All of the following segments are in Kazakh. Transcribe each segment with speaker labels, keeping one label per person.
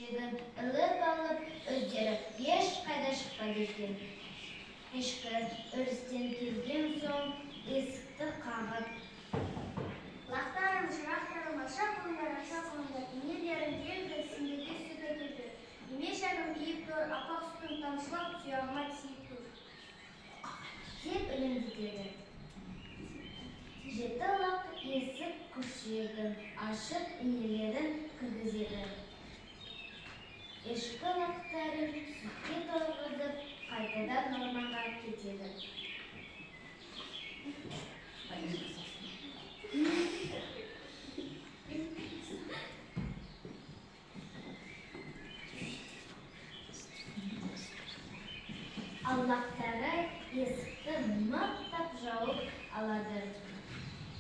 Speaker 1: күшігін ылып алып, өздері еш қайда шықпайды екен. Ешкі өрістен келген соң есікті қағып:
Speaker 2: Лақтарым, шырақтарым, аша қойыңдар, инелерің келді, сендерге сүт әкелді. Ине шәгім иіп тұр, апақ сүтін тамшылап, тұяғыма тиіп тұр.
Speaker 1: деп өлеңдетеді. Жеті лақ есік күшігін ашып, инелерін кіргізеді. Ешкі лақтарын сүтке толғызып, қайтадан орманға кетеді. Ал лақтары есікті мықтап жауып алады.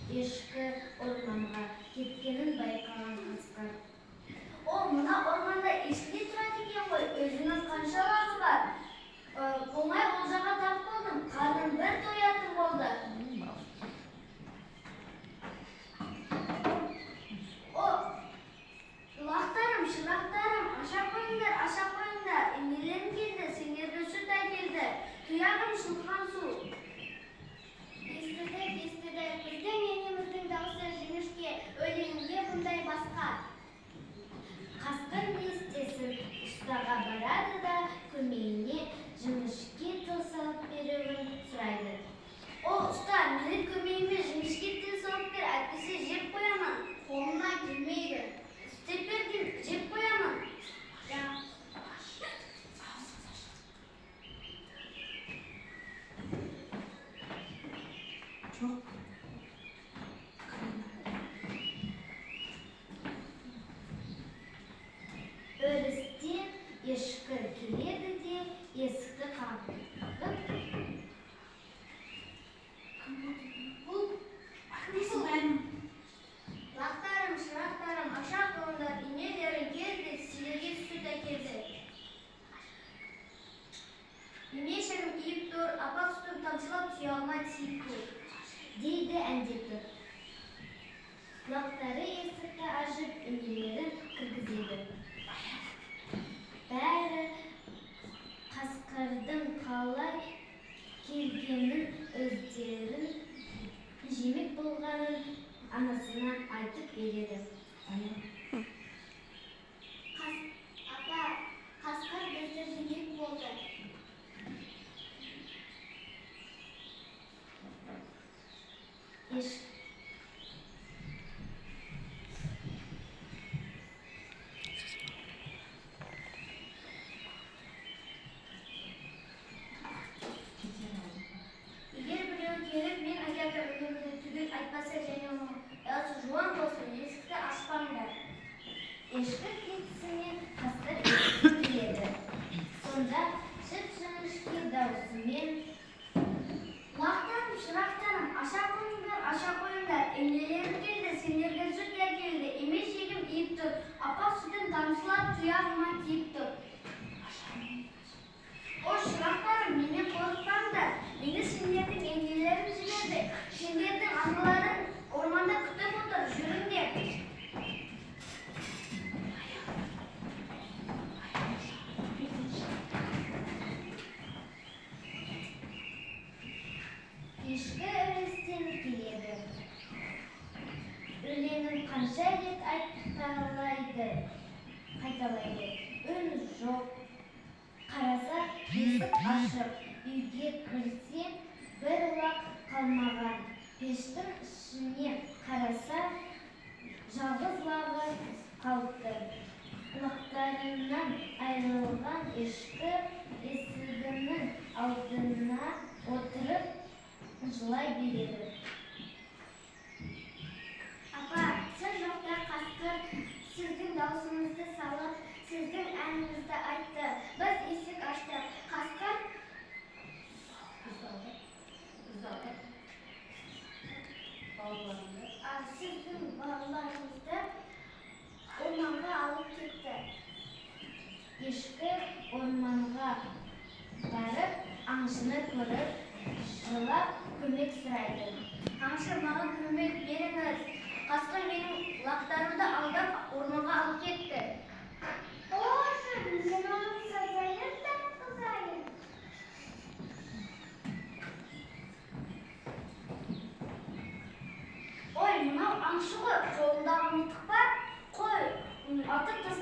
Speaker 1: Ешкі орманға кеткенін байқаған қасқыр:
Speaker 2: О, мына орманда ешкі тұрады екен ғой, өзінің қанша лағы бар. Оңай олжаға тап болдым, қарным бір тоятын болды. О, лақтарым, шырақтарым, аша қойыңдар, инелерің келді, сендерге сүт әкелді. Тұяғым шылқан су.
Speaker 1: Естідік, біздің енеміздің даусы жіңішке, өлеңінде бұндай басқа. Қасқыр не істесін, ұстаға барады да көмейіне жіңішке тіл салып беруін сұрайды.
Speaker 2: О, ұста, менің көмейіме жіңішке тіл салып бер, әйтпесе жеп қоямын.
Speaker 1: Қолына келмейді.
Speaker 2: Істеп бердім, жеп қоямын.
Speaker 1: Өрістен ешкі келеді де есікті қағып:
Speaker 2: Лақтарым, шырақтарым, аша қойыңдар, инелерің келді, сендерге сүт әкелді. Ине шәгім иіп тұр, апақ сүтін тамшылап, тұяғыма тиіп тұр.
Speaker 1: дейді әндетіп. Лақтары есікті ашып, инелерін кіргізеді. Бәрі қасқырдың қалай келгенін, өздерін жемек болғанын анасына айтып береді.
Speaker 2: Апа, қасқыр бізді жемек болды. Егер біреу келіп, мен айтатын өлеңді түгел айтпаса және оның даусы жуан болсын, есікті ашпаңдар.
Speaker 1: Ешкі кетісімен қасқыр есікке келеді. Сонда жып-жіңішке даусымен:
Speaker 2: Лақтарым, шырақтарым, аша қойыңдар, инелерің келді, сендерге сүт әкелді. Ине шәгім иіп тұр, апақ сүтін тамшылап, тұяғыма тиіп тұр. О, шырақтарым, менен қорықпаңдар, мені сендердің енелерің жіберді. Сендердің аналарың орманда күтіп отыр, жүріңдер.
Speaker 1: Ешкі өрістен келеді. Өлеңін қанша рет қайталайды. Үн жоқ. Қараса, есік ашық. Үйге кірсе, бір лақ қалмаған. Пештің ішіне қараса, жалғыз лағы қалыпты. Лақтарынан айырылған ешкі есігінің алдына отырып жылай береді.
Speaker 2: Апа, сіз жоқта қасқыр сіздің даусыңызды салып, сіздің әніңізді айтты. Біз есік аштық. Қасқыр сіздің балаларыңызды орманға алып кетті.
Speaker 1: Ешкі орманға барып, аңшыны көріп, жылап көмек сұрайды.
Speaker 2: Аңшы, маған көмек беріңіз. Қасқыр менің лақтарымды алдап орманға алып кетті.
Speaker 1: Ой,
Speaker 2: Atıp da